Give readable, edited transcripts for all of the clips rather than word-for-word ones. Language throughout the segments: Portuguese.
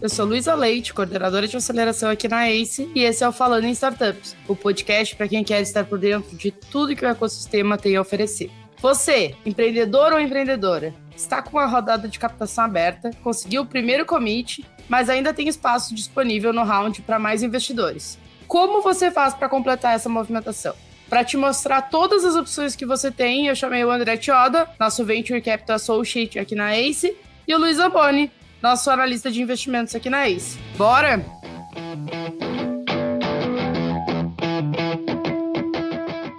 Eu sou Luísa Leite, coordenadora de aceleração aqui na ACE, e esse é o Falando em Startups, o podcast para quem quer estar por dentro de tudo que o ecossistema tem a oferecer. Você, empreendedor ou empreendedora, está com uma rodada de captação aberta, conseguiu o primeiro commit, mas ainda tem espaço disponível no round para mais investidores. Como você faz para completar essa movimentação? Para te mostrar todas as opções que você tem, eu chamei o André Chioda, nosso Venture Capital Associate aqui na ACE, e o Luiz Zamboni, nosso analista de investimentos aqui na ACE. Bora?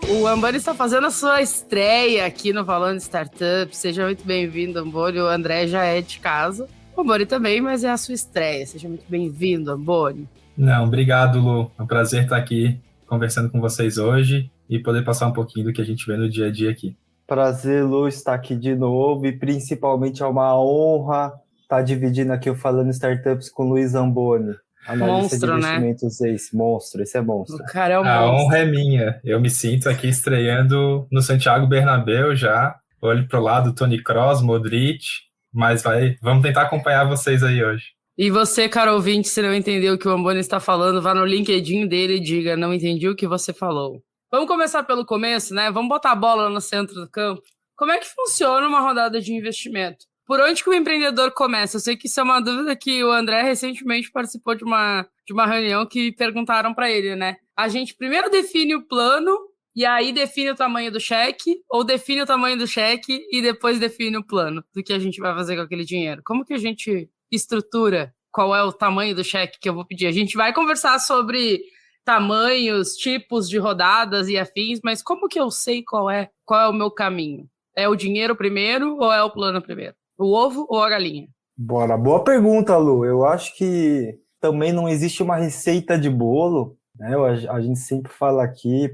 O Amboni está fazendo a sua estreia aqui no Falando Startup. Seja muito bem-vindo, Amboni. O André já é de casa. O Amboni também, mas é a sua estreia. Seja muito bem-vindo, Amboni. Não, obrigado, Lu. É um prazer estar aqui conversando com vocês hoje e poder passar um pouquinho do que a gente vê no dia a dia aqui. Prazer, Lu, estar aqui de novo e principalmente é uma honra estar dividindo aqui o Falando Startups com o Luiz Zamboni, analista Monstro, de investimentos, né? Monstro, esse é monstro. O cara é um A monstro. honra é minha. Eu me sinto aqui estreando no Santiago Bernabéu já. Olho pro lado, Toni Kroos, Modric, mas vamos tentar acompanhar vocês aí hoje. E você, cara ouvinte, se não entendeu o que o Amboni está falando, vá no LinkedIn dele e diga, não entendi o que você falou. Vamos começar pelo começo, né? Vamos botar a bola no centro do campo. Como é que funciona uma rodada de investimento? Por onde que o empreendedor começa? Eu sei que isso é uma dúvida que o André recentemente participou de uma reunião que perguntaram para ele, né? A gente primeiro define o plano e aí define o tamanho do cheque, ou define o tamanho do cheque e depois define o plano do que a gente vai fazer com aquele dinheiro. Como que a gente estrutura qual é o tamanho do cheque que eu vou pedir? A gente vai conversar sobre tamanhos, tipos de rodadas e afins, mas como que eu sei qual é o meu caminho? É o dinheiro primeiro ou é o plano primeiro? O ovo ou a galinha? Bora, boa pergunta, Lu. Eu acho que também não existe uma receita de bolo, né? A gente sempre fala aqui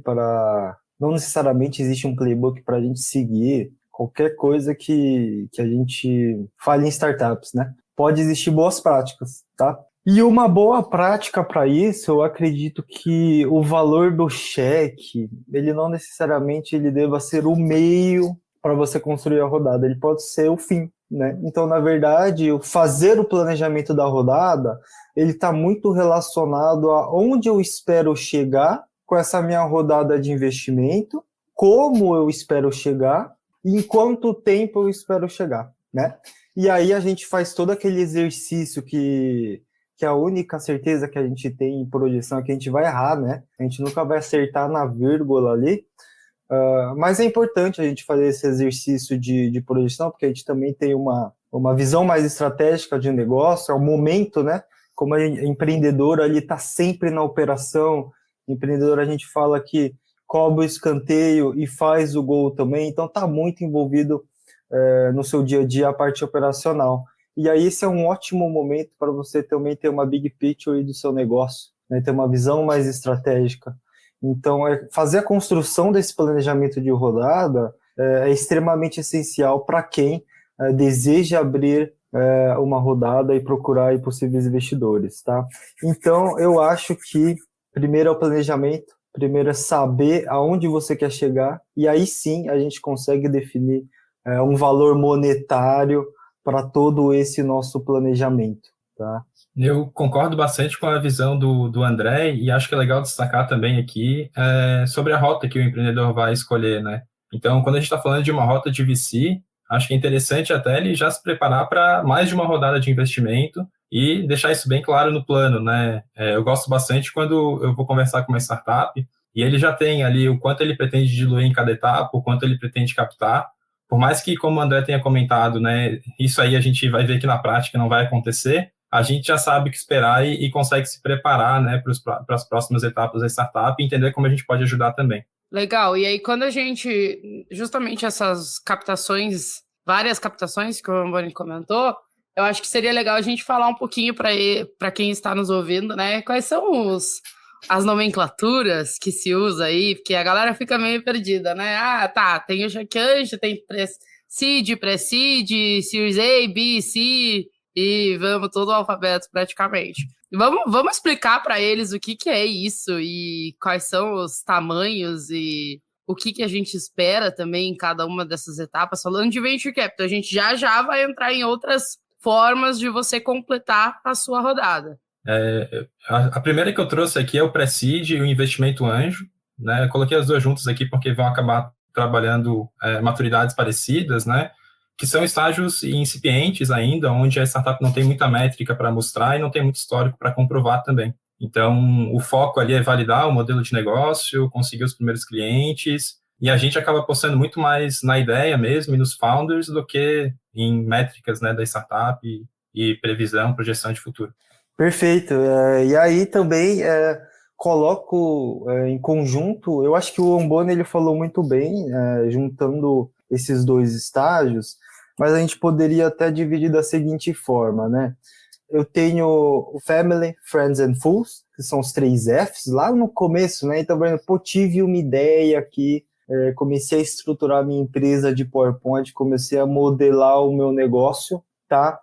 não necessariamente existe um playbook para a gente seguir qualquer coisa que a gente fale em startups, né? Pode existir boas práticas, tá? E uma boa prática para isso, eu acredito que o valor do cheque, ele não necessariamente ele deva ser o meio para você construir a rodada, ele pode ser o fim, né? Então, na verdade, fazer o planejamento da rodada, ele está muito relacionado a onde eu espero chegar com essa minha rodada de investimento, como eu espero chegar e em quanto tempo eu espero chegar, né? E aí a gente faz todo aquele exercício que a única certeza que a gente tem em projeção é que a gente vai errar, né? A gente nunca vai acertar na vírgula ali, mas é importante a gente fazer esse exercício de projeção, porque a gente também tem uma visão mais estratégica de um negócio, é o momento, né? Como a empreendedor ali está sempre na operação, empreendedor a gente fala que cobra o escanteio e faz o gol também, então está muito envolvido no seu dia a dia a parte operacional. E aí esse é um ótimo momento para você também ter uma big picture do seu negócio, né? Ter uma visão mais estratégica. Então, fazer a construção desse planejamento de rodada é extremamente essencial para quem deseja abrir uma rodada e procurar aí possíveis investidores, tá? Então, eu acho que primeiro é o planejamento, primeiro é saber aonde você quer chegar, e aí sim a gente consegue definir um valor monetário para todo esse nosso planejamento, tá? Eu concordo bastante com a visão do André e acho que é legal destacar também aqui sobre a rota que o empreendedor vai escolher, né? Então, quando a gente está falando de uma rota de VC, acho que é interessante até ele já se preparar para mais de uma rodada de investimento e deixar isso bem claro no plano, né? Eu gosto bastante quando eu vou conversar com uma startup e ele já tem ali o quanto ele pretende diluir em cada etapa, o quanto ele pretende captar. Por mais que, como o André tenha comentado, né, isso aí a gente vai ver que na prática não vai acontecer, a gente já sabe o que esperar e consegue se preparar, né, para as próximas etapas da startup e entender como a gente pode ajudar também. Legal, e aí quando a gente, justamente essas captações, várias captações que o Amboni comentou, eu acho que seria legal a gente falar um pouquinho para quem está nos ouvindo, né, quais são as nomenclaturas que se usa aí, porque a galera fica meio perdida, né? Ah, tá, tem o cheque anjo, tem seed, pré-seed, Series A, B, C, e vamos todo o alfabeto praticamente. Vamos explicar para eles o que é isso e quais são os tamanhos e o que a gente espera também em cada uma dessas etapas. Falando de Venture Capital, a gente já vai entrar em outras formas de você completar a sua rodada. A primeira que eu trouxe aqui é o Pre-Seed e o investimento anjo, né? Eu coloquei as duas juntas aqui porque vão acabar trabalhando maturidades parecidas, né? Que são estágios incipientes ainda, onde a startup não tem muita métrica para mostrar e não tem muito histórico para comprovar também. Então, o foco ali é validar o modelo de negócio, conseguir os primeiros clientes, e a gente acaba apostando muito mais na ideia mesmo e nos founders do que em métricas, né, da startup e previsão, projeção de futuro. Perfeito. E aí também coloco em conjunto, eu acho que o Omboni ele falou muito bem, juntando esses dois estágios, mas a gente poderia até dividir da seguinte forma, né? Eu tenho o Family, Friends and Fools, que são os 3 Fs, lá no começo, né? Então, por exemplo, tive uma ideia aqui, comecei a estruturar minha empresa de PowerPoint, comecei a modelar o meu negócio, tá?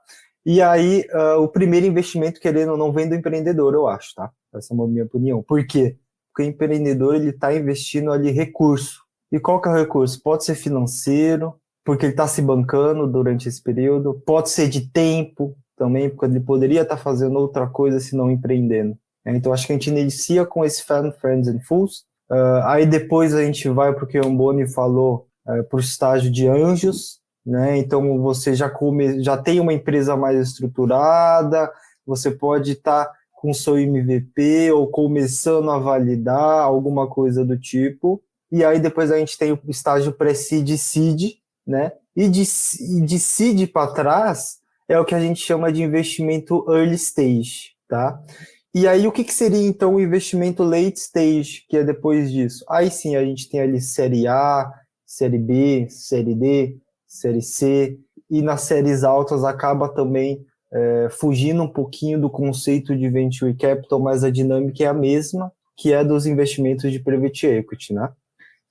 E aí, o primeiro investimento, querendo ou não, vem do empreendedor, eu acho, tá? Essa é a minha opinião. Por quê? Porque o empreendedor, ele está investindo ali recurso. E qual que é o recurso? Pode ser financeiro, porque ele está se bancando durante esse período. Pode ser de tempo também, porque ele poderia estar fazendo outra coisa se não empreendendo. Então, acho que a gente inicia com esse Family, Friends and Fools. Aí depois a gente vai para o que o Omboni falou, para o estágio de anjos, né? Então você já tem uma empresa mais estruturada, você pode estar com seu MVP ou começando a validar alguma coisa do tipo, e aí depois a gente tem o estágio pré-seed e seed, né? E de seed para trás é o que a gente chama de investimento early stage, tá? E aí o que seria então o investimento late stage, que é depois disso? Aí sim a gente tem ali série A, série B, série D, série C, e nas séries altas acaba também fugindo um pouquinho do conceito de venture capital, mas a dinâmica é a mesma, que é dos investimentos de private equity, né?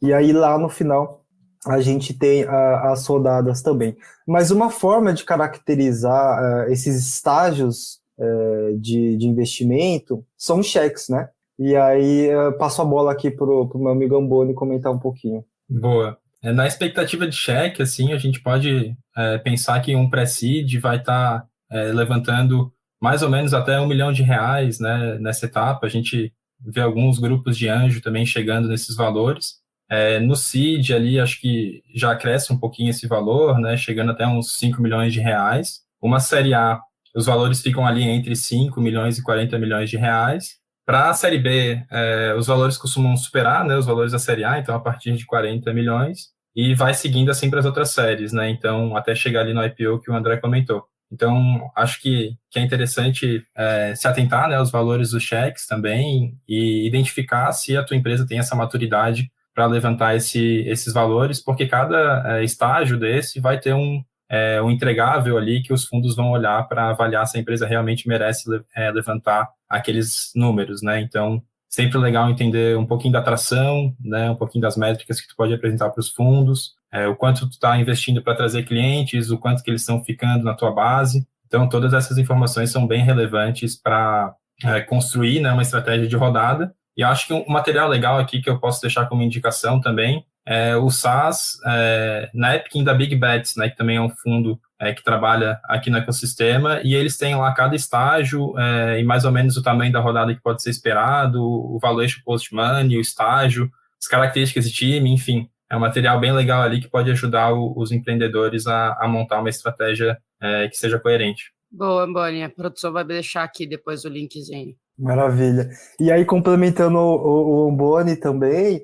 E aí lá no final a gente tem as rodadas também. Mas uma forma de caracterizar esses estágios de investimento são os cheques, né? E aí passo a bola aqui pro meu amigo Omboni comentar um pouquinho. Boa. Na expectativa de cheque, assim, a gente pode pensar que um pré-seed vai estar levantando mais ou menos até R$1 milhão, né, nessa etapa. A gente vê alguns grupos de anjo também chegando nesses valores. No seed ali, acho que já cresce um pouquinho esse valor, né, chegando até uns R$5 milhões. Uma série A, os valores ficam ali entre 5 milhões e 40 milhões de reais. Para a série B, os valores costumam superar, né, os valores da série A, então a partir de 40 milhões, e vai seguindo assim para as outras séries, né, então até chegar ali no IPO que o André comentou. Então, acho que é interessante se atentar, né, aos valores dos cheques também e identificar se a tua empresa tem essa maturidade para levantar esses valores, porque cada estágio desse vai ter um entregável ali que os fundos vão olhar para avaliar se a empresa realmente merece levantar aqueles números, né? Então, sempre legal entender um pouquinho da atração, né? Um pouquinho das métricas que tu pode apresentar para os fundos, o quanto tu está investindo para trazer clientes, o quanto que eles estão ficando na tua base. Então, todas essas informações são bem relevantes para construir, né, uma estratégia de rodada. E eu acho que um material legal aqui que eu posso deixar como indicação também o SaaS Napkin da Big Bets, né, que também é um fundo que trabalha aqui no ecossistema, e eles têm lá cada estágio e mais ou menos o tamanho da rodada que pode ser esperado, o valuation post-money, o estágio, as características de time, enfim. É um material bem legal ali que pode ajudar os empreendedores a montar uma estratégia que seja coerente. Boa, Boni. A produção vai deixar aqui depois o linkzinho. Maravilha. E aí, complementando o Omboni também,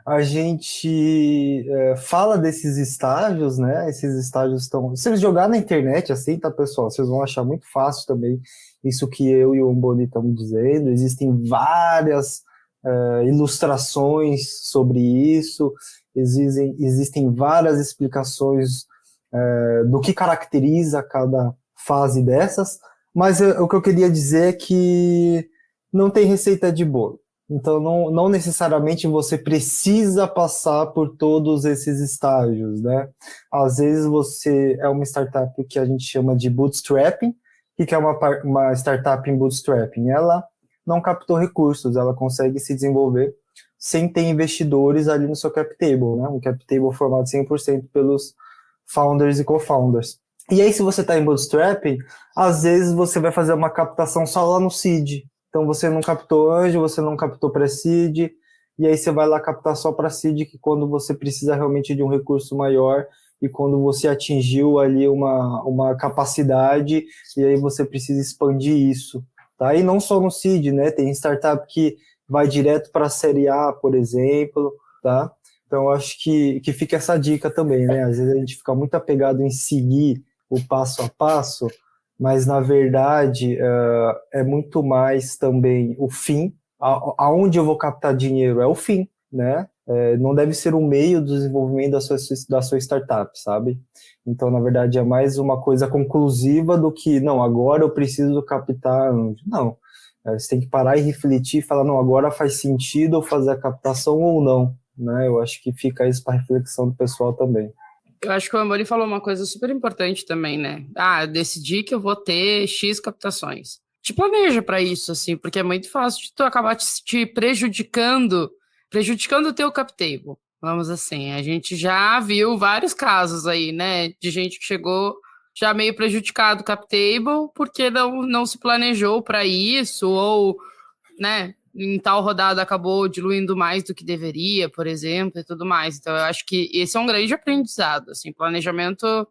a gente fala desses estágios, né? Esses estágios estão... Se vocês jogar na internet, assim, tá, pessoal? Vocês vão achar muito fácil também isso que eu e o Omboni estamos dizendo. Existem várias ilustrações sobre isso, existem várias explicações do que caracteriza cada fase dessas, mas o que eu queria dizer é que não tem receita de bolo. Então, não necessariamente você precisa passar por todos esses estágios, né? Às vezes você é uma startup que a gente chama de bootstrapping. O que é uma startup em bootstrapping? Ela não captou recursos, ela consegue se desenvolver sem ter investidores ali no seu cap table, né? Um cap table formado 100% pelos founders e co-founders. E aí, se você está em bootstrapping, às vezes você vai fazer uma captação só lá no seed. Então, você não captou anjo, você não captou pré-seed, e aí você vai lá captar só para seed, que quando você precisa realmente de um recurso maior, e quando você atingiu ali uma capacidade, e aí você precisa expandir isso. Tá? E não só no seed, né? Tem startup que vai direto para a série A, por exemplo, tá? Então, eu acho que fica essa dica também, né? Às vezes a gente fica muito apegado em seguir o passo a passo, mas, na verdade, é muito mais também o fim. Aonde eu vou captar dinheiro é o fim, né? Não deve ser o meio do desenvolvimento da sua startup, sabe? Então, na verdade, é mais uma coisa conclusiva do que, não, agora eu preciso captar. Não, você tem que parar e refletir e falar, não, agora faz sentido eu fazer a captação ou não, né? Eu acho que fica isso para reflexão do pessoal também. Eu acho que o Amori falou uma coisa super importante também, né? Eu decidi que eu vou ter X captações. Te planeja para isso, assim, porque é muito fácil de tu acabar te prejudicando o teu cap table. Vamos assim, a gente já viu vários casos aí, né? De gente que chegou já meio prejudicado o cap table porque não se planejou para isso, ou, né? Em tal rodada acabou diluindo mais do que deveria, por exemplo, e tudo mais. Então, eu acho que esse é um grande aprendizado, assim, planejamento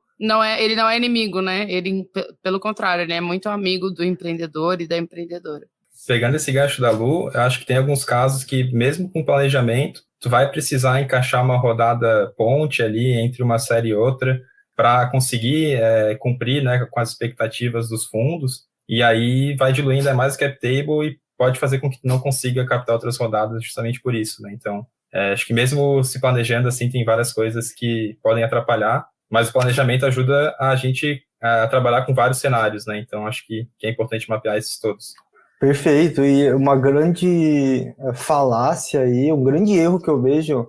ele não é inimigo, né? Ele, pelo contrário, ele é muito amigo do empreendedor e da empreendedora. Pegando esse gancho da Lu, eu acho que tem alguns casos que, mesmo com planejamento, tu vai precisar encaixar uma rodada ponte ali entre uma série e outra para conseguir cumprir, né, com as expectativas dos fundos, e aí vai diluindo ainda mais o cap table e pode fazer com que não consiga captar outras rodadas justamente por isso, né? Então, acho que mesmo se planejando assim, tem várias coisas que podem atrapalhar, mas o planejamento ajuda a gente a trabalhar com vários cenários, né? Então, acho que é importante mapear esses todos. Perfeito, e uma grande falácia aí, um grande erro que eu vejo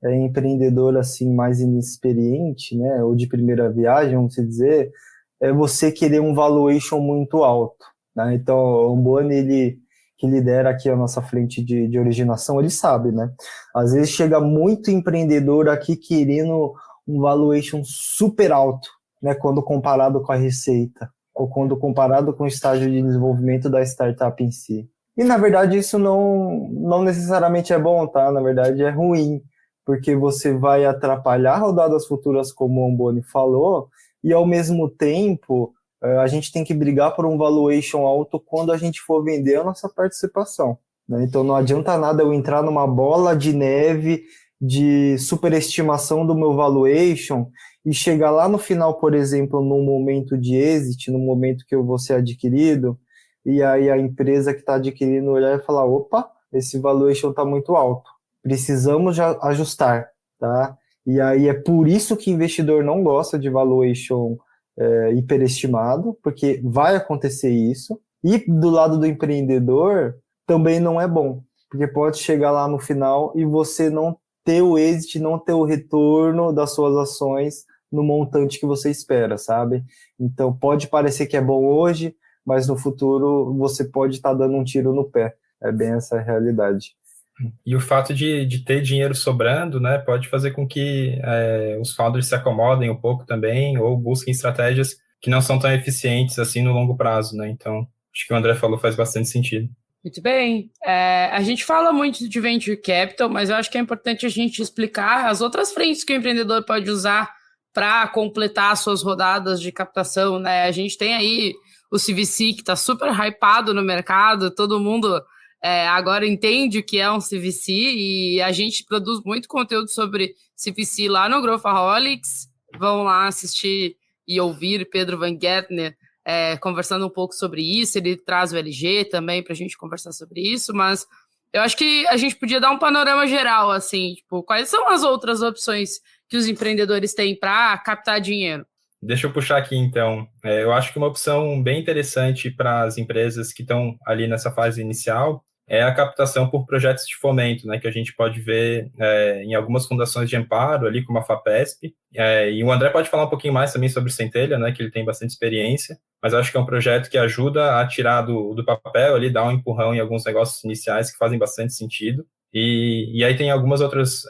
em empreendedor assim mais inexperiente, né, ou de primeira viagem, vamos dizer, é você querer um valuation muito alto, né? Então, o Boni, ele que lidera aqui a nossa frente de originação, ele sabe, né? Às vezes chega muito empreendedor aqui querendo um valuation super alto, né, quando comparado com a receita, ou quando comparado com o estágio de desenvolvimento da startup em si. E, na verdade, isso não necessariamente é bom, tá? Na verdade, é ruim, porque você vai atrapalhar rodadas futuras, como o Amboni falou, e, ao mesmo tempo, a gente tem que brigar por um valuation alto quando a gente for vender a nossa participação, né? Então, não adianta nada eu entrar numa bola de neve de superestimação do meu valuation e chegar lá no final, por exemplo, no momento de exit, no momento que eu vou ser adquirido, e aí a empresa que está adquirindo olhar e falar, opa, esse valuation está muito alto, precisamos já ajustar, tá? E aí é por isso que investidor não gosta de valuation hiperestimado, porque vai acontecer isso, e do lado do empreendedor também não é bom, porque pode chegar lá no final e você não ter o exit, não ter o retorno das suas ações no montante que você espera, sabe? Então, pode parecer que é bom hoje, mas no futuro você pode estar dando um tiro no pé. É bem essa a realidade. E o fato de ter dinheiro sobrando, né, pode fazer com que os founders se acomodem um pouco também ou busquem estratégias que não são tão eficientes assim no longo prazo, né? Então, acho que o André falou faz bastante sentido. Muito bem. A gente fala muito de Venture Capital, mas eu acho que é importante a gente explicar as outras frentes que o empreendedor pode usar para completar suas rodadas de captação, né? A gente tem aí o CVC, que está super hypado no mercado, todo mundo agora entende o que é um CVC, e a gente produz muito conteúdo sobre CVC lá no Growthaholics. Vão lá assistir e ouvir Pedro Van Gertner conversando um pouco sobre isso. Ele traz o LG também para a gente conversar sobre isso, mas eu acho que a gente podia dar um panorama geral, assim, tipo, quais são as outras opções que os empreendedores têm para captar dinheiro? Deixa eu puxar aqui, então. Eu acho que uma opção bem interessante para as empresas que estão ali nessa fase inicial é a captação por projetos de fomento, né, que a gente pode ver em algumas fundações de amparo, ali como a FAPESP. E o André pode falar um pouquinho mais também sobre o Centelha, né, que ele tem bastante experiência, mas acho que é um projeto que ajuda a tirar do papel, ali, dar um empurrão em alguns negócios iniciais que fazem bastante sentido. E aí tem algumas outras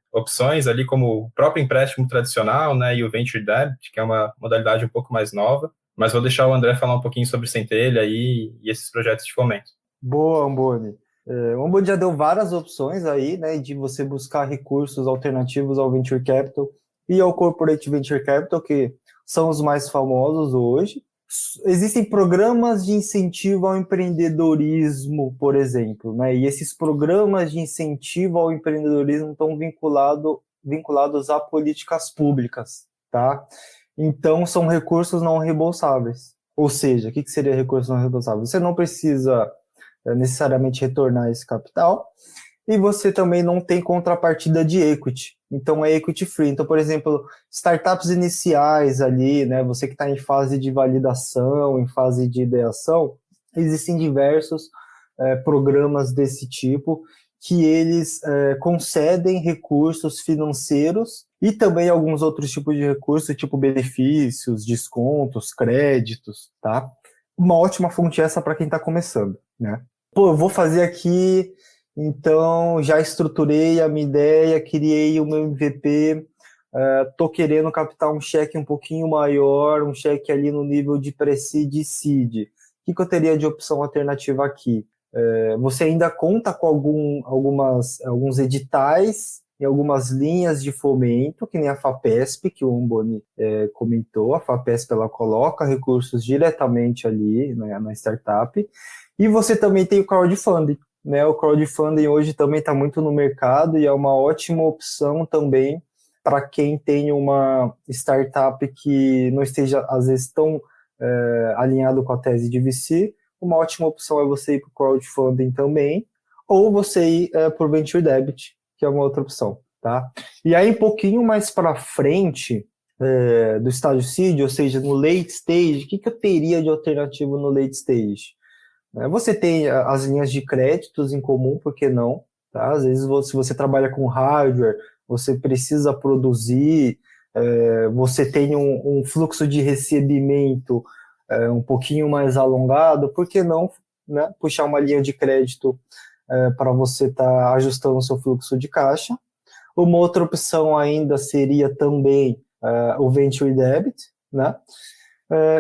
opções ali, como o próprio empréstimo tradicional, né, e o Venture Debt, que é uma modalidade um pouco mais nova, mas vou deixar o André falar um pouquinho sobre Centelha aí e esses projetos de fomento. Boa, Amboni. O Amboni já deu várias opções aí, né, de você buscar recursos alternativos ao Venture Capital e ao Corporate Venture Capital, que são os mais famosos hoje. Existem programas de incentivo ao empreendedorismo, por exemplo, né? E esses programas de incentivo ao empreendedorismo estão vinculados a políticas públicas, tá? Então, são recursos não reembolsáveis. Ou seja, o que seria recurso não reembolsável? Você não precisa necessariamente retornar esse capital e você também não tem contrapartida de equity. Então, é equity free. Então, por exemplo, startups iniciais ali, né, você que está em fase de validação, em fase de ideação, existem diversos programas desse tipo que eles concedem recursos financeiros e também alguns outros tipos de recursos, tipo benefícios, descontos, créditos, tá? Uma ótima fonte essa para quem está começando, né? Pô, eu vou fazer aqui... Então, já estruturei a minha ideia, criei o meu MVP, estou querendo captar um cheque um pouquinho maior, um cheque ali no nível de pre-seed e seed. O que eu teria de opção alternativa aqui? Você ainda conta com alguns editais e algumas linhas de fomento, que nem a FAPESP, que o Amboni comentou. A FAPESP ela coloca recursos diretamente ali, né, na startup. E você também tem o crowdfunding. Né, o crowdfunding hoje também está muito no mercado e é uma ótima opção também para quem tem uma startup que não esteja, às vezes, tão alinhado com a tese de VC. Uma ótima opção é você ir para o crowdfunding também, ou você ir por Venture Debt, que é uma outra opção. Tá? E aí, um pouquinho mais para frente do estágio seed, ou seja, no late stage, o que eu teria de alternativo no late stage? Você tem as linhas de créditos em comum, por que não? Tá? Às vezes, se você trabalha com hardware, você precisa produzir, você tem um fluxo de recebimento um pouquinho mais alongado, por que não, né, puxar uma linha de crédito para você estar ajustando o seu fluxo de caixa? Uma outra opção ainda seria também o Venture Debt, né?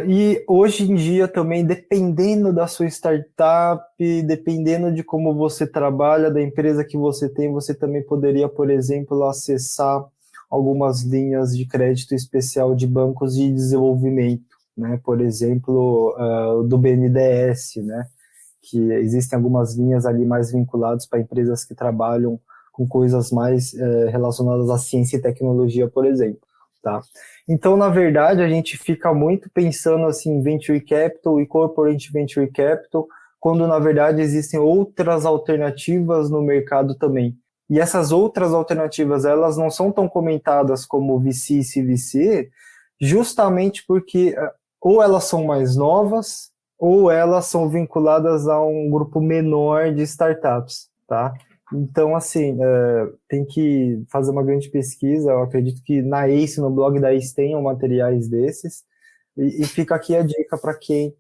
E hoje em dia também, dependendo da sua startup, dependendo de como você trabalha, da empresa que você tem, você também poderia, por exemplo, acessar algumas linhas de crédito especial de bancos de desenvolvimento, né? Por exemplo, do BNDES, né? Que existem algumas linhas ali mais vinculadas para empresas que trabalham com coisas mais relacionadas à ciência e tecnologia, por exemplo. Tá? Então, na verdade, a gente fica muito pensando assim, em Venture Capital e Corporate Venture Capital, quando, na verdade, existem outras alternativas no mercado também. E essas outras alternativas, elas não são tão comentadas como VC e CVC, justamente porque ou elas são mais novas, ou elas são vinculadas a um grupo menor de startups, tá? Então, assim, tem que fazer uma grande pesquisa. Eu acredito que na ACE, no blog da ACE, tenham materiais desses. E fica aqui a dica para quem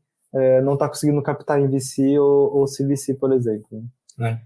não está conseguindo captar em VC ou CVC, por exemplo.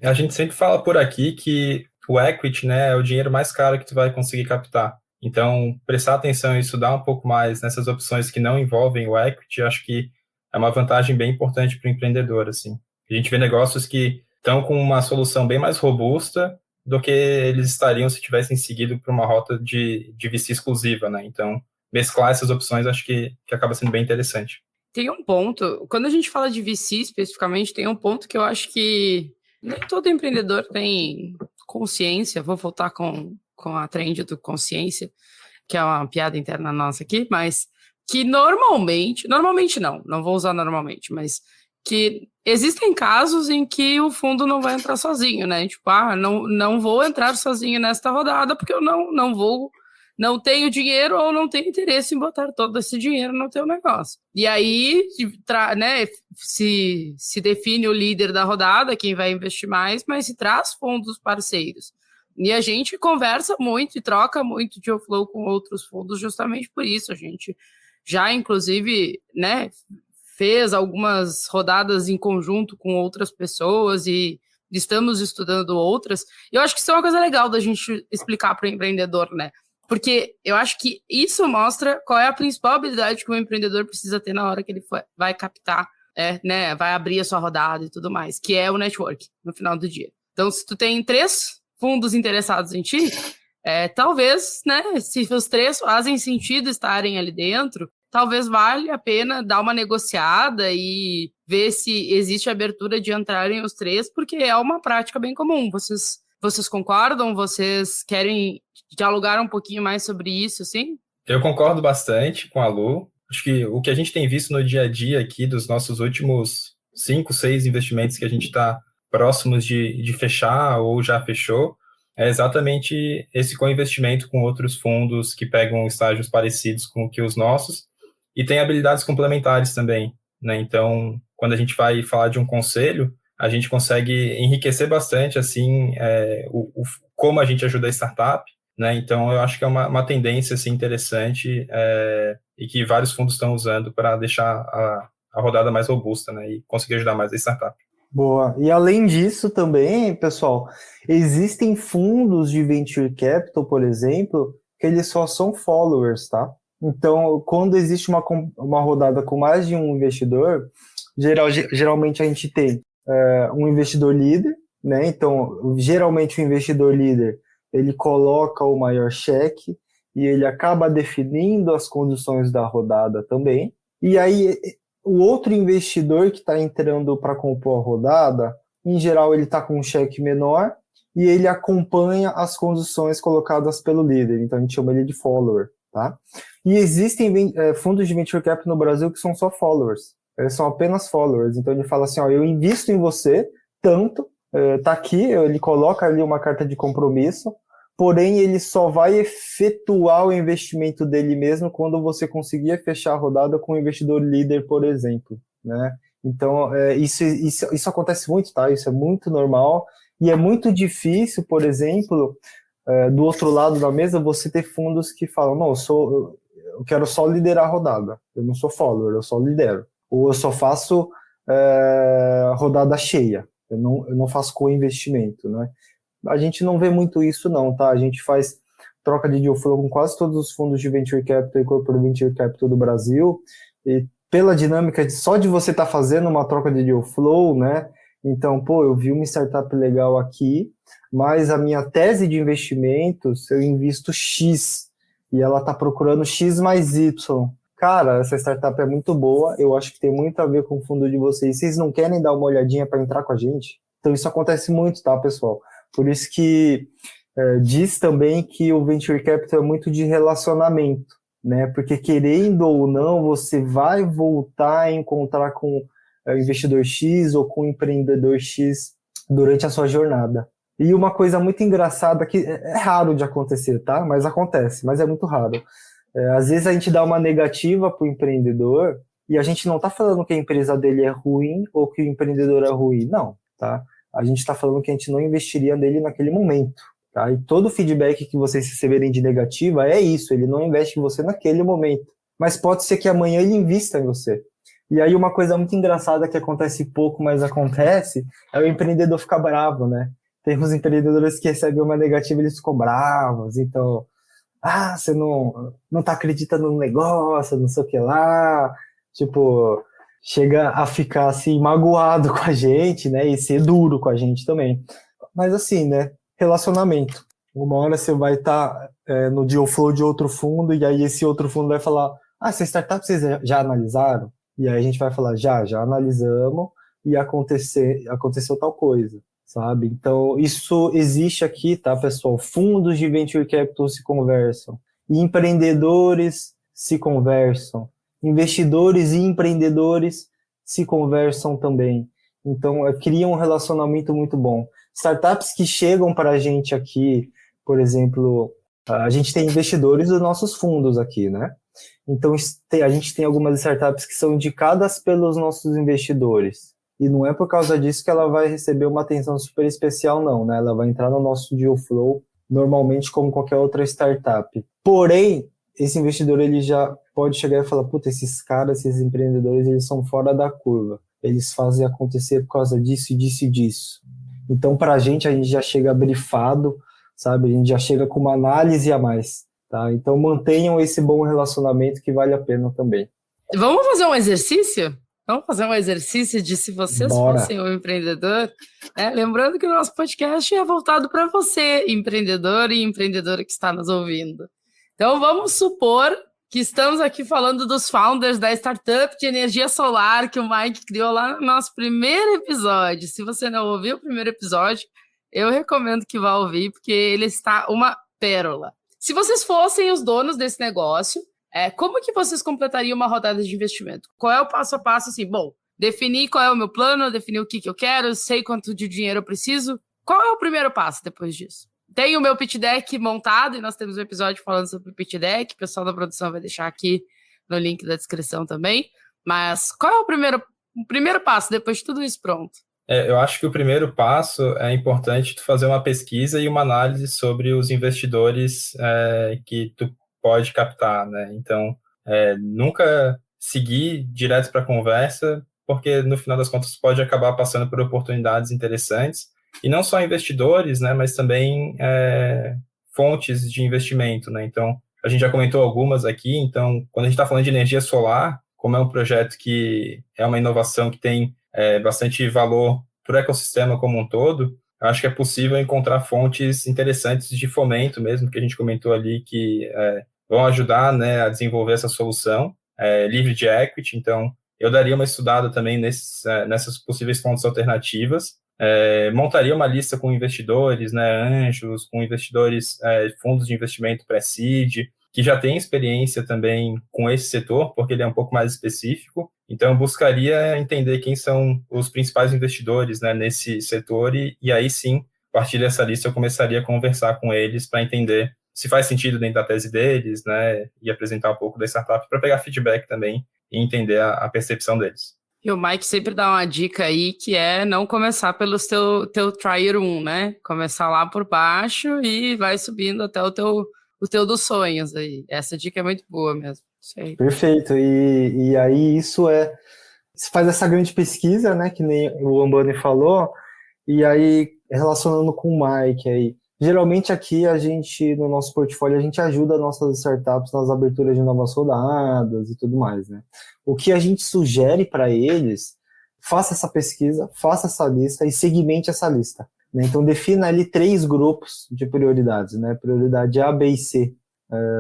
A gente sempre fala por aqui que o equity, né, é o dinheiro mais caro que tu vai conseguir captar. Então, prestar atenção e estudar um pouco mais nessas opções que não envolvem o equity, acho que é uma vantagem bem importante para o empreendedor, assim. A gente vê negócios que estão com uma solução bem mais robusta do que eles estariam se tivessem seguido por uma rota de VC exclusiva, né? Então, mesclar essas opções acho que acaba sendo bem interessante. Tem um ponto, quando a gente fala de VC especificamente, tem um ponto que eu acho que nem todo empreendedor tem consciência, vou voltar com a trend do consciência, que é uma piada interna nossa aqui, mas que normalmente não vou usar normalmente, mas que existem casos em que o fundo não vai entrar sozinho, né? Tipo, não vou entrar sozinho nesta rodada porque eu não tenho dinheiro ou não tenho interesse em botar todo esse dinheiro no teu negócio. E aí, né, se define o líder da rodada, quem vai investir mais, mas se traz fundos parceiros. E a gente conversa muito e troca muito de flow com outros fundos justamente por isso. A gente já, inclusive, né, fez algumas rodadas em conjunto com outras pessoas e estamos estudando outras, e eu acho que isso é uma coisa legal da gente explicar para o empreendedor, né? Porque eu acho que isso mostra qual é a principal habilidade que o empreendedor precisa ter na hora que ele vai captar, né, vai abrir a sua rodada e tudo mais, que é o network, no final do dia. Então, se tu tem 3 fundos interessados em ti, talvez, né, se os 3 fazem sentido estarem ali dentro, talvez valha a pena dar uma negociada e ver se existe abertura de entrarem os 3, porque é uma prática bem comum. Vocês concordam? Vocês querem dialogar um pouquinho mais sobre isso, assim? Eu concordo bastante com a Lu. Acho que o que a gente tem visto no dia a dia aqui dos nossos últimos 5, 6 investimentos que a gente está próximos de fechar ou já fechou, é exatamente esse co-investimento com outros fundos que pegam estágios parecidos com que os nossos e tem habilidades complementares também, né? Então, quando a gente vai falar de um conselho, a gente consegue enriquecer bastante, assim, como a gente ajuda a startup, né? Então, eu acho que é uma tendência, assim, interessante e que vários fundos estão usando para deixar a rodada mais robusta, né? E conseguir ajudar mais a startup. Boa. E além disso também, pessoal, existem fundos de venture capital, por exemplo, que eles só são followers, tá? Então, quando existe uma rodada com mais de um investidor, geralmente a gente tem um investidor líder, né? Então, geralmente o investidor líder, ele coloca o maior cheque e ele acaba definindo as condições da rodada também. E aí, o outro investidor que está entrando para compor a rodada, em geral, ele está com um cheque menor e ele acompanha as condições colocadas pelo líder. Então, a gente chama ele de follower, tá? E existem fundos de venture capital no Brasil que são só followers. Eles são apenas followers. Então, ele fala assim, ó, eu invisto em você tanto, tá aqui, ele coloca ali uma carta de compromisso, porém, ele só vai efetuar o investimento dele mesmo quando você conseguir fechar a rodada com o investidor líder, por exemplo, né? Então, isso acontece muito, tá? Isso é muito normal e é muito difícil, por exemplo, do outro lado da mesa, você ter fundos que falam, não, eu quero só liderar a rodada, eu não sou follower, eu só lidero. Ou eu só faço rodada cheia, eu não faço co-investimento, né? A gente não vê muito isso não, tá? A gente faz troca de deal flow com quase todos os fundos de Venture Capital e Corporate Venture Capital do Brasil, e pela dinâmica só de você estar fazendo uma troca de deal flow, né? Então, eu vi uma startup legal aqui, mas a minha tese de investimentos, eu invisto X, e ela está procurando X mais Y. Cara, essa startup é muito boa, eu acho que tem muito a ver com o fundo de vocês. Vocês não querem dar uma olhadinha para entrar com a gente? Então, isso acontece muito, tá, pessoal? Por isso que diz também que o Venture Capital é muito de relacionamento, né? Porque querendo ou não, você vai voltar a encontrar com o investidor X ou com o empreendedor X durante a sua jornada. E uma coisa muito engraçada que é raro de acontecer, tá? Mas acontece, mas é muito raro. Às vezes a gente dá uma negativa para o empreendedor e a gente não está falando que a empresa dele é ruim ou que o empreendedor é ruim, não, tá? A gente está falando que a gente não investiria nele naquele momento, tá? E todo feedback que vocês receberem de negativa é isso, ele não investe em você naquele momento. Mas pode ser que amanhã ele invista em você. E aí uma coisa muito engraçada que acontece pouco, mas acontece, é o empreendedor ficar bravo, né? Tem uns empreendedores que recebem uma negativa e eles ficam bravos, então, você não tá acreditando no negócio, não sei o que lá, tipo, chega a ficar assim, magoado com a gente, né, e ser duro com a gente também. Mas assim, né, relacionamento. Uma hora você vai estar no deal flow de outro fundo, e aí esse outro fundo vai falar, essa startup vocês já analisaram? E aí a gente vai falar, já analisamos, e aconteceu tal coisa, sabe? Então, isso existe aqui, tá, pessoal? Fundos de Venture Capital se conversam, empreendedores se conversam, investidores e empreendedores se conversam também. Então, cria um relacionamento muito bom. Startups que chegam para a gente aqui, por exemplo, a gente tem investidores dos nossos fundos aqui, né? Então, a gente tem algumas startups que são indicadas pelos nossos investidores. E não é por causa disso que ela vai receber uma atenção super especial, não, né? Ela vai entrar no nosso deal flow normalmente como qualquer outra startup. Porém, esse investidor ele já pode chegar e falar, puta, esses empreendedores, eles são fora da curva. Eles fazem acontecer por causa disso e disso e disso. Então, para a gente já chega brifado, sabe? A gente já chega com uma análise a mais, tá? Então, mantenham esse bom relacionamento que vale a pena também. Vamos fazer um exercício? Vamos fazer um exercício de se vocês Bora. fossem um empreendedor, né? Lembrando que o nosso podcast é voltado para você, empreendedor e empreendedora que está nos ouvindo. Então, vamos supor que estamos aqui falando dos founders da startup de energia solar que o Mike criou lá no nosso primeiro episódio. Se você não ouviu o primeiro episódio, eu recomendo que vá ouvir, porque ele está uma pérola. Se vocês fossem os donos desse negócio, como que vocês completariam uma rodada de investimento? Qual é o passo a passo? Assim, bom, definir qual é o meu plano, definir o que eu quero, sei quanto de dinheiro eu preciso. Qual é o primeiro passo depois disso? Tenho o meu pitch deck montado, e nós temos um episódio falando sobre o pitch deck. O pessoal da produção vai deixar aqui no link da descrição também. Mas qual é o primeiro passo depois de tudo isso pronto? Eu acho que o primeiro passo é importante tu fazer uma pesquisa e uma análise sobre os investidores que tu pode captar, né? Então, nunca seguir direto para a conversa, porque no final das contas pode acabar passando por oportunidades interessantes, e não só investidores, né, mas também fontes de investimento, né? Então, a gente já comentou algumas aqui. Então, quando a gente está falando de energia solar, como é um projeto que é uma inovação que tem bastante valor para o ecossistema como um todo, acho que é possível encontrar fontes interessantes de fomento mesmo, que a gente comentou ali, que vão ajudar, né, a desenvolver essa solução livre de equity. Então, eu daria uma estudada também nessas possíveis fontes alternativas, montaria uma lista com investidores, né, anjos, com investidores, fundos de investimento pré-seed, que já tem experiência também com esse setor, porque ele é um pouco mais específico. Então, eu buscaria entender quem são os principais investidores, né, nesse setor, e aí sim, a partir dessa lista, eu começaria a conversar com eles para entender se faz sentido dentro da tese deles, né, e apresentar um pouco da startup para pegar feedback também e entender a percepção deles. E o Mike sempre dá uma dica aí, que é não começar pelo teu Trier 1, né? Começar lá por baixo e vai subindo até o teu dos sonhos aí. Essa dica é muito boa mesmo. Sei. Perfeito. E aí você faz essa grande pesquisa, né, que nem o Ambani falou, e aí relacionando com o Mike aí. Geralmente aqui no nosso portfólio, a gente ajuda nossas startups nas aberturas de novas rodadas e tudo mais, né? O que a gente sugere para eles, faça essa pesquisa, faça essa lista e segmente essa lista, né? Então defina ali 3 grupos de prioridades, né? Prioridade A, B e C,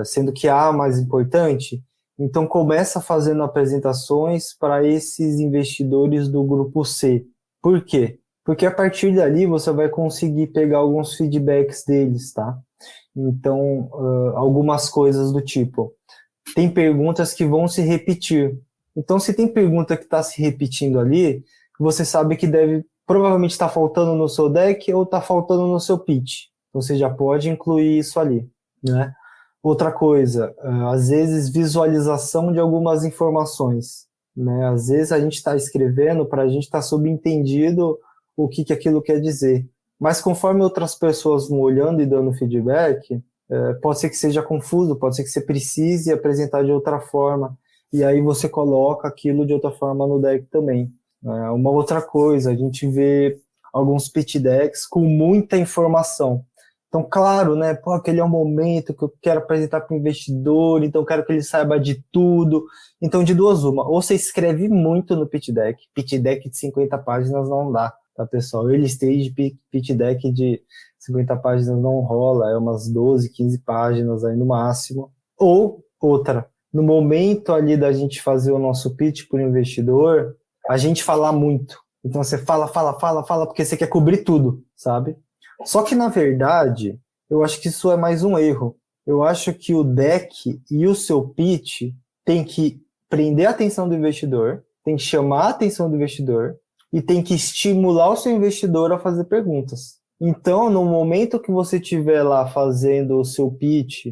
sendo que A é a mais importante. Então começa fazendo apresentações para esses investidores do grupo C. Por quê? Porque a partir dali você vai conseguir pegar alguns feedbacks deles, tá? Então, algumas coisas do tipo, tem perguntas que vão se repetir. Então, se tem pergunta que está se repetindo ali, você sabe que provavelmente está faltando no seu deck ou está faltando no seu pitch. Então, você já pode incluir isso ali, né? Outra coisa, às vezes visualização de algumas informações, né? Às vezes a gente está escrevendo para a gente estar subentendido o que aquilo quer dizer. Mas conforme outras pessoas vão olhando e dando feedback, pode ser que seja confuso, pode ser que você precise apresentar de outra forma, e aí você coloca aquilo de outra forma no deck também. Uma outra coisa, a gente vê alguns pitch decks com muita informação. Então, claro, né, aquele é um momento que eu quero apresentar para o investidor, então eu quero que ele saiba de tudo. Então, de duas uma, ou você escreve muito no pitch deck de 50 páginas não dá, tá, pessoal? Early stage pitch deck de 50 páginas não rola, é umas 12, 15 páginas aí no máximo. Ou outra, no momento ali da gente fazer o nosso pitch para o investidor, a gente falar muito. Então você fala, porque você quer cobrir tudo, sabe? Só que, na verdade, eu acho que isso é mais um erro. Eu acho que o deck e o seu pitch tem que prender a atenção do investidor, tem que chamar a atenção do investidor e tem que estimular o seu investidor a fazer perguntas. Então, no momento que você estiver lá fazendo o seu pitch,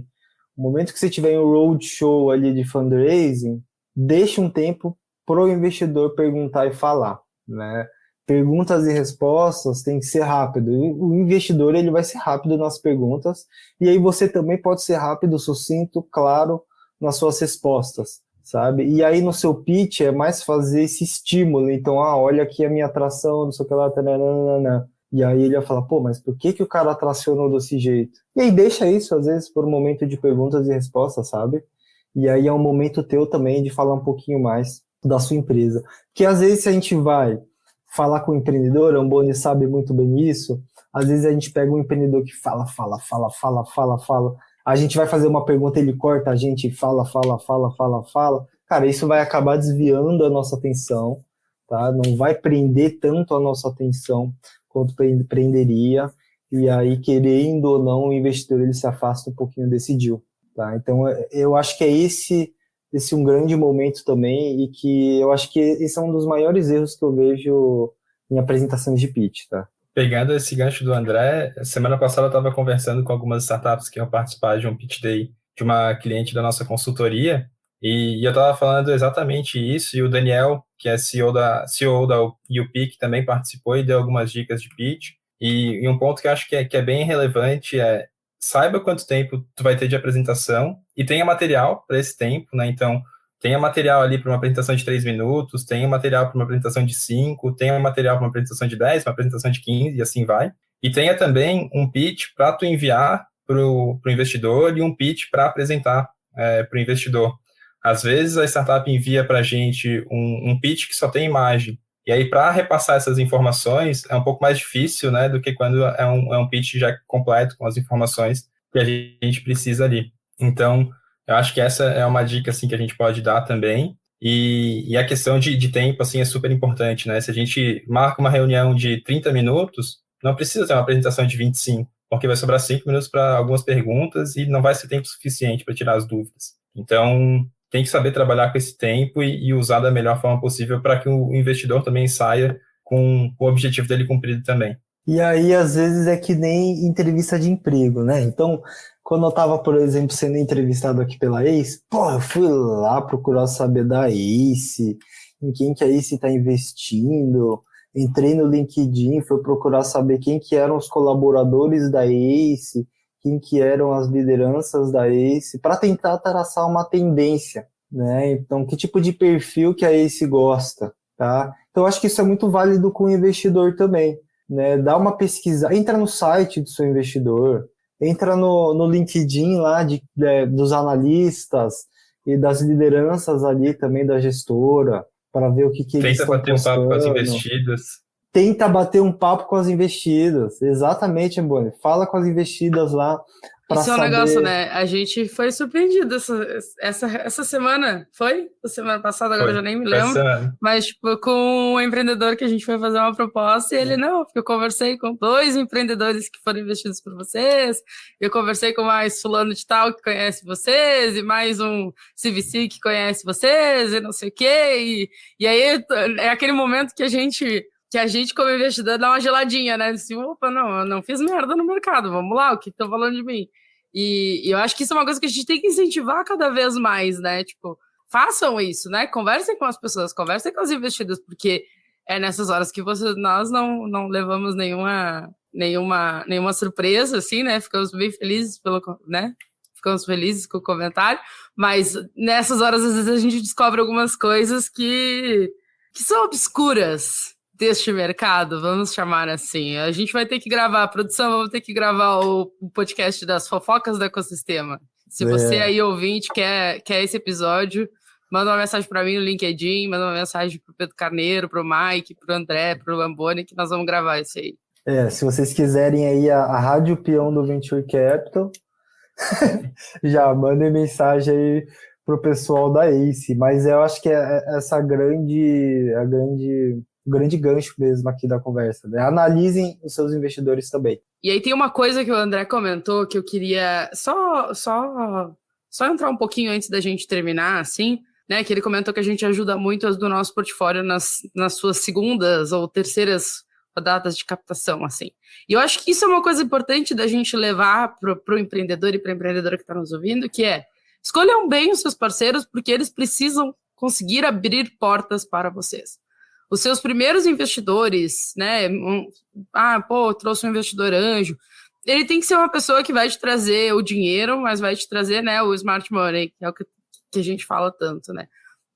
no momento que você estiver em um roadshow ali de fundraising, deixe um tempo para o investidor perguntar e falar, né? Perguntas e respostas tem que ser rápido. O investidor ele vai ser rápido nas perguntas e aí você também pode ser rápido, sucinto, claro nas suas respostas, sabe? E aí no seu pitch é mais fazer esse estímulo. Então, olha aqui a minha atração, não sei o que lá, taranana, E aí ele vai falar, pô, mas por que o cara tracionou desse jeito? E aí deixa isso, às vezes, por um momento de perguntas e respostas, sabe? E aí é um momento teu também de falar um pouquinho mais da sua empresa. Porque às vezes se a gente vai falar com o empreendedor, a Amboni sabe muito bem isso, às vezes a gente pega um empreendedor que fala, a gente vai fazer uma pergunta, ele corta a gente, fala. Cara, isso vai acabar desviando a nossa atenção, tá? Não vai prender tanto a nossa atenção quanto prenderia, e aí, querendo ou não, o investidor ele se afasta um pouquinho desse deal, tá? Então, eu acho que é esse um grande momento também, e que eu acho que esse é um dos maiores erros que eu vejo em apresentações de pitch, tá? Pegando esse gancho do André, semana passada eu estava conversando com algumas startups que iam participar de um pitch day de uma cliente da nossa consultoria, e eu estava falando exatamente isso, e o Daniel, que é CEO da UP, que também participou e deu algumas dicas de pitch, e um ponto que eu acho que é bem relevante é saiba quanto tempo tu vai ter de apresentação e tenha material para esse tempo, né? Então, tenha material ali para uma apresentação de 3 minutos, tenha material para uma apresentação de 5, tenha material para uma apresentação de 10, uma apresentação de 15, e assim vai. E tenha também um pitch para tu enviar para o investidor e um pitch para apresentar para o investidor. Às vezes a startup envia para a gente um pitch que só tem imagem, e aí para repassar essas informações é um pouco mais difícil, né, do que quando é um pitch já completo com as informações que a gente precisa ali. Então, eu acho que essa é uma dica assim, que a gente pode dar também. E a questão de tempo assim, é super importante, né? Se a gente marca uma reunião de 30 minutos, não precisa ter uma apresentação de 25, porque vai sobrar 5 minutos para algumas perguntas e não vai ser tempo suficiente para tirar as dúvidas. Então, tem que saber trabalhar com esse tempo e usar da melhor forma possível para que o investidor também saia com o objetivo dele cumprido também. E aí, às vezes, é que nem entrevista de emprego, né? Então, quando eu estava, por exemplo, sendo entrevistado aqui pela Ace, eu fui lá procurar saber da Ace, em quem que a Ace está investindo, entrei no LinkedIn, fui procurar saber quem que eram os colaboradores da Ace, quem que eram as lideranças da Ace, para tentar traçar uma tendência, né? Então, que tipo de perfil que a Ace gosta, tá? Então, acho que isso é muito válido com o investidor também, né? Dá uma pesquisa, entra no site do seu investidor, entra no LinkedIn lá dos analistas e das lideranças ali também da gestora, para ver o que eles estão postando. Tenta bater um papo com as investidas. Tenta bater um papo com as investidas, exatamente, Amboni. Fala com as investidas lá. Isso é um negócio, né? A gente foi surpreendido essa semana. Foi? A semana passada, agora eu já nem me lembro. Mas, tipo, com um empreendedor que a gente foi fazer uma proposta e ele, não, porque eu conversei com 2 empreendedores que foram investidos por vocês, eu conversei com mais fulano de tal que conhece vocês, e mais um CVC que conhece vocês, e não sei o quê. E aí, é aquele momento que a gente, como investidor, dá uma geladinha, né? Assim, opa, não, eu não fiz merda no mercado, vamos lá, o que estão falando de mim? E eu acho que isso é uma coisa que a gente tem que incentivar cada vez mais, né? Tipo, façam isso, né? Conversem com as pessoas, conversem com os investidores, porque é nessas horas que nós não levamos nenhuma surpresa, assim, né? Ficamos bem felizes né? Ficamos felizes com o comentário, mas nessas horas, às vezes, a gente descobre algumas coisas que são obscuras deste mercado, vamos chamar assim. A gente vai ter que gravar a produção, vamos ter que gravar o podcast das fofocas do ecossistema. Se você aí, ouvinte, quer esse episódio, manda uma mensagem para mim no LinkedIn, manda uma mensagem pro Pedro Carneiro, pro Mike, pro André, pro Amboni, que nós vamos gravar isso aí. Se vocês quiserem aí a Rádio Peão do Venture Capital, já mandem mensagem aí pro pessoal da Ace, mas eu acho que é essa o grande gancho mesmo aqui da conversa, né? Analisem os seus investidores também. E aí tem uma coisa que o André comentou que eu queria só entrar um pouquinho antes da gente terminar, assim, né? Que ele comentou que a gente ajuda muito as do nosso portfólio nas suas segundas ou terceiras rodadas de captação, assim. E eu acho que isso é uma coisa importante da gente levar pro empreendedor e para a empreendedora que está nos ouvindo, que é escolham bem os seus parceiros, porque eles precisam conseguir abrir portas para vocês. Os seus primeiros investidores, né? Trouxe um investidor anjo. Ele tem que ser uma pessoa que vai te trazer o dinheiro, mas vai te trazer, né, o smart money, que é o que a gente fala tanto, né?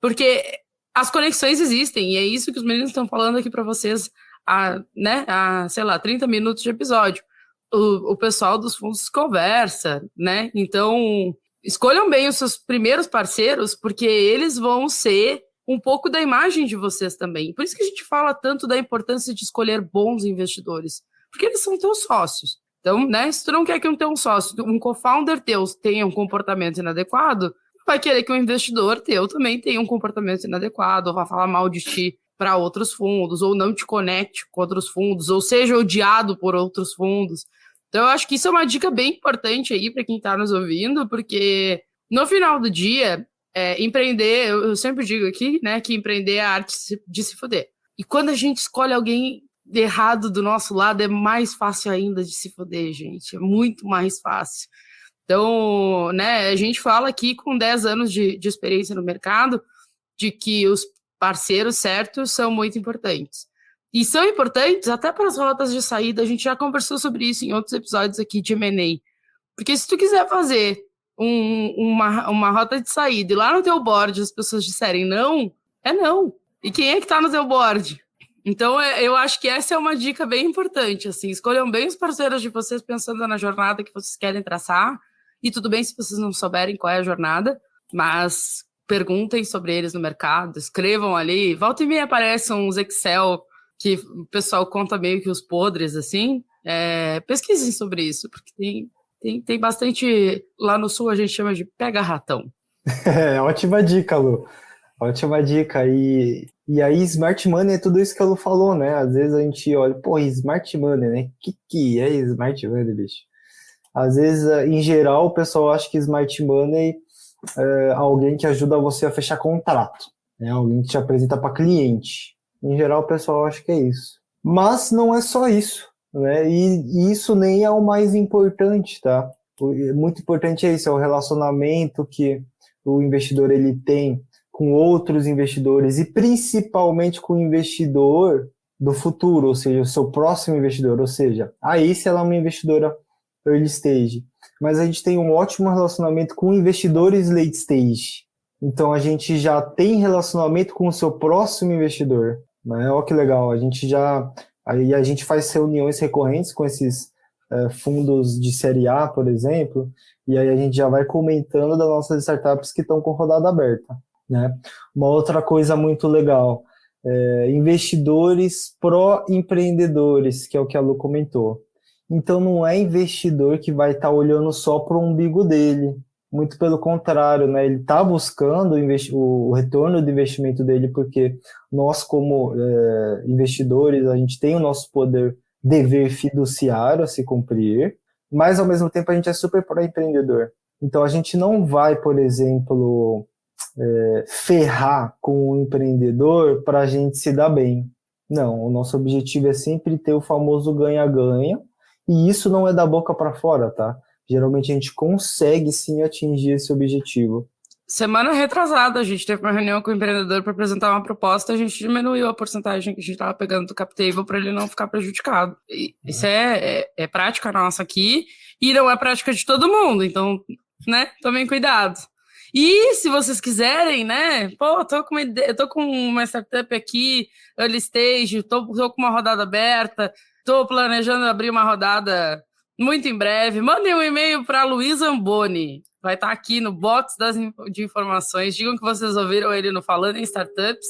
Porque as conexões existem, e é isso que os meninos estão falando aqui para vocês sei lá, 30 minutos de episódio. O pessoal dos fundos conversa, né? Então, escolham bem os seus primeiros parceiros, porque eles vão ser um pouco da imagem de vocês também. Por isso que a gente fala tanto da importância de escolher bons investidores, porque eles são teus sócios. Então, né, se tu não quer que um teu sócio, um co-founder teu tenha um comportamento inadequado, vai querer que um investidor teu também tenha um comportamento inadequado, ou vá falar mal de ti para outros fundos, ou não te conecte com outros fundos, ou seja odiado por outros fundos. Então, eu acho que isso é uma dica bem importante aí para quem está nos ouvindo, porque no final do dia, empreender, eu sempre digo aqui, né, que empreender é a arte de se foder. E quando a gente escolhe alguém errado do nosso lado, é mais fácil ainda de se foder, gente. É muito mais fácil. Então, né, a gente fala aqui com 10 anos de experiência no mercado, de que os parceiros certos são muito importantes. E são importantes até para as rotas de saída. A gente já conversou sobre isso em outros episódios aqui de M&A. Porque se tu quiser fazer uma rota de saída e lá no teu board as pessoas disserem não, é não. E quem é que está no teu board? Então, eu acho que essa é uma dica bem importante, assim, escolham bem os parceiros de vocês pensando na jornada que vocês querem traçar, e tudo bem se vocês não souberem qual é a jornada, mas perguntem sobre eles no mercado, escrevam ali, volta e meia aparecem uns Excel que o pessoal conta meio que os podres, assim, pesquisem sobre isso, porque tem bastante, lá no sul a gente chama de pega-ratão. Ótima dica, Lu. Ótima dica. E aí, Smart Money é tudo isso que a Lu falou, né? Às vezes a gente olha, pô, Smart Money, né? Que é Smart Money, bicho? Às vezes, em geral, o pessoal acha que Smart Money é alguém que ajuda você a fechar contrato, né? Alguém que te apresenta para cliente. Em geral, o pessoal acha que é isso. Mas não é só isso, né? E isso nem é o mais importante, tá? Muito importante é isso, é o relacionamento que o investidor ele tem com outros investidores e principalmente com o investidor do futuro, ou seja, o seu próximo investidor, ou seja, se ela é uma investidora early stage, mas a gente tem um ótimo relacionamento com investidores late stage, então a gente já tem relacionamento com o seu próximo investidor, né? Olha que legal, a gente faz reuniões recorrentes com esses fundos de série A, por exemplo, e aí a gente já vai comentando das nossas startups que estão com rodada aberta. Né? Uma outra coisa muito legal, investidores pró-empreendedores, que é o que a Lu comentou. Então não é investidor que vai estar olhando só para o umbigo dele, muito pelo contrário, né? Ele está buscando o retorno do investimento dele, porque nós como investidores, a gente tem o nosso dever fiduciário a se cumprir, mas ao mesmo tempo a gente é super pró-empreendedor. Então a gente não vai, por exemplo, ferrar com o empreendedor para a gente se dar bem. Não, o nosso objetivo é sempre ter o famoso ganha-ganha, e isso não é da boca para fora, tá? Geralmente a gente consegue sim atingir esse objetivo. Semana retrasada, a gente teve uma reunião com o empreendedor para apresentar uma proposta, a gente diminuiu a porcentagem que a gente estava pegando do cap table para ele não ficar prejudicado. Isso é prática nossa aqui, e não é prática de todo mundo, então, né, tomem cuidado. E se vocês quiserem, né, pô, tô com uma startup aqui, early stage, tô com uma rodada aberta, tô planejando abrir uma rodada muito em breve, mandem um e-mail para Luiz Amboni, vai estar aqui no box de informações, digam que vocês ouviram ele no Falando em Startups,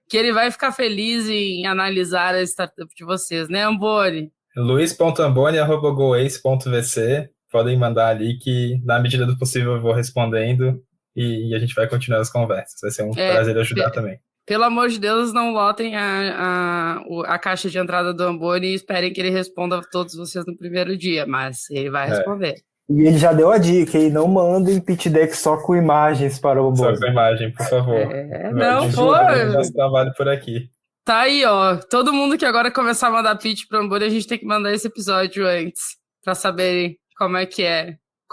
que ele vai ficar feliz em analisar a startup de vocês, né, Amboni? luiz.amboni@goace.vc, podem mandar ali que na medida do possível eu vou respondendo e a gente vai continuar as conversas, vai ser um prazer ajudar também. Pelo amor de Deus, não lotem a caixa de entrada do Amboni e esperem que ele responda a todos vocês no primeiro dia, mas ele vai responder. E ele já deu a dica, e não mandem pitch deck só com imagens para o Amboni. Só com imagem, por favor. Não, foi. Nosso trabalho por aqui. Tá aí, ó. Todo mundo que agora começar a mandar pitch para o Amboni, a gente tem que mandar esse episódio antes, para saberem como é que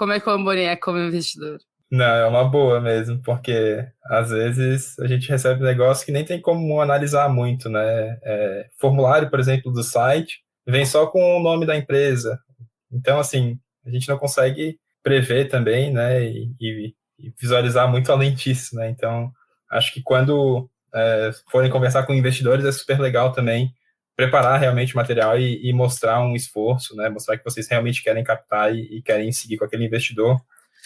o Amboni é como investidor. Não, é uma boa mesmo, porque às vezes a gente recebe negócio que nem tem como analisar muito, né? Formulário, por exemplo, do site, vem só com o nome da empresa. Então, assim, a gente não consegue prever também, né? E visualizar muito além disso, né? Então, acho que quando forem conversar com investidores é super legal também preparar realmente o material e mostrar um esforço, né? Mostrar que vocês realmente querem captar e querem seguir com aquele investidor,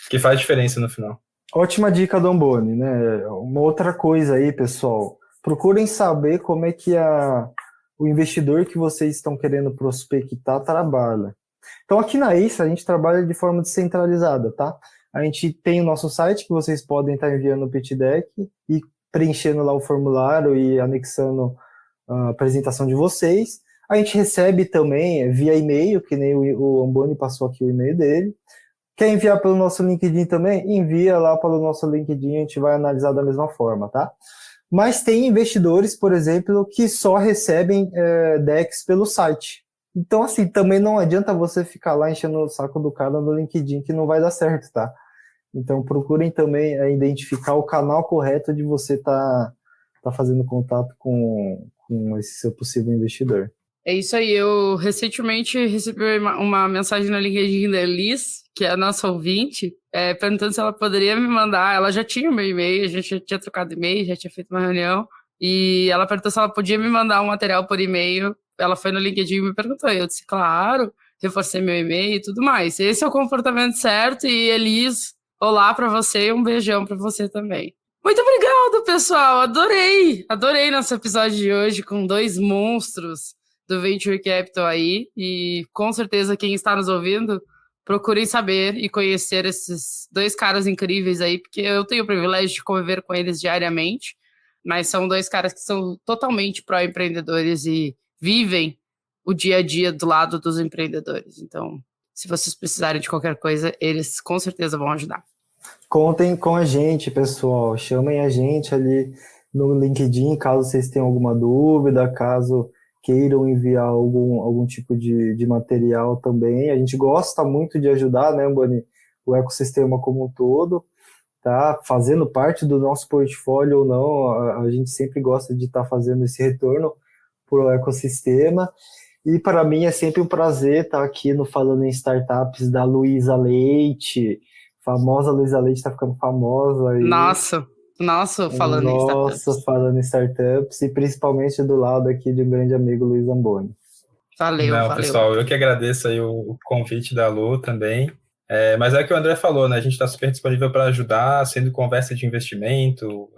que faz diferença no final. Ótima dica do Amboni, né? Uma outra coisa aí, pessoal, procurem saber como é que o investidor que vocês estão querendo prospectar trabalha. Então, aqui na Ace, a gente trabalha de forma descentralizada, tá? A gente tem o nosso site, que vocês podem estar enviando o pitch deck e preenchendo lá o formulário e anexando a apresentação de vocês. A gente recebe também via e-mail, que nem o Amboni passou aqui o e-mail dele. Quer enviar pelo nosso LinkedIn também? Envia lá pelo nosso LinkedIn, a gente vai analisar da mesma forma, tá? Mas tem investidores, por exemplo, que só recebem decks pelo site. Então, assim, também não adianta você ficar lá enchendo o saco do cara no LinkedIn, que não vai dar certo, tá? Então, procurem também identificar o canal correto de você tá fazendo contato com esse seu possível investidor. É isso aí, eu recentemente recebi uma mensagem no LinkedIn da Elis, que é a nossa ouvinte, perguntando se ela poderia me mandar, ela já tinha o meu e-mail, a gente já tinha trocado e-mail, já tinha feito uma reunião, e ela perguntou se ela podia me mandar um material por e-mail, ela foi no LinkedIn e me perguntou, eu disse, claro, reforcei meu e-mail e tudo mais. Esse é o comportamento certo, e Elis, olá pra você e um beijão pra você também. Muito obrigado, pessoal, adorei nosso episódio de hoje com 2 monstros do Venture Capital aí, e com certeza quem está nos ouvindo, procurem saber e conhecer esses 2 caras incríveis aí, porque eu tenho o privilégio de conviver com eles diariamente, mas são 2 caras que são totalmente pró-empreendedores e vivem o dia a dia do lado dos empreendedores. Então, se vocês precisarem de qualquer coisa, eles com certeza vão ajudar. Contem com a gente, pessoal, chamem a gente ali no LinkedIn, caso vocês tenham alguma dúvida, caso queiram enviar algum tipo de material também. A gente gosta muito de ajudar, né, Amboni, o ecossistema como um todo, tá? Fazendo parte do nosso portfólio ou não, a gente sempre gosta de estar fazendo esse retorno para o ecossistema. E para mim é sempre um prazer estar aqui no Falando em Startups da Luísa Leite, famosa Luísa Leite, está ficando famosa aí. Nossa, falando em startups. Nossa, falando em startups, e principalmente do lado aqui de um grande amigo, Luiz Amboni. Valeu. Pessoal, eu que agradeço aí o convite da Lu também. Mas é o que o André falou, né? A gente está super disponível para ajudar, sendo conversa de investimento.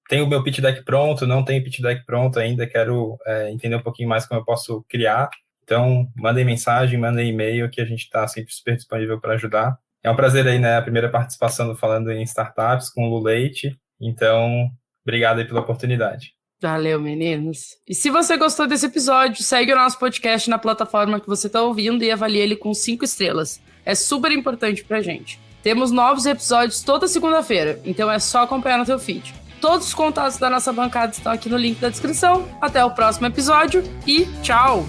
Tem o meu pitch deck pronto, não tenho pitch deck pronto ainda, quero entender um pouquinho mais como eu posso criar. Então, mandem mensagem, mandem e-mail, que a gente está sempre super disponível para ajudar. É um prazer aí, né? A primeira participação do Falando em Startups com o Lu Leite. Então, obrigado aí pela oportunidade. Valeu, meninos. E se você gostou desse episódio, segue o nosso podcast na plataforma que você está ouvindo e avalie ele com 5 estrelas. É super importante pra gente. Temos novos episódios toda segunda-feira, então é só acompanhar no teu feed. Todos os contatos da nossa bancada estão aqui no link da descrição. Até o próximo episódio e tchau!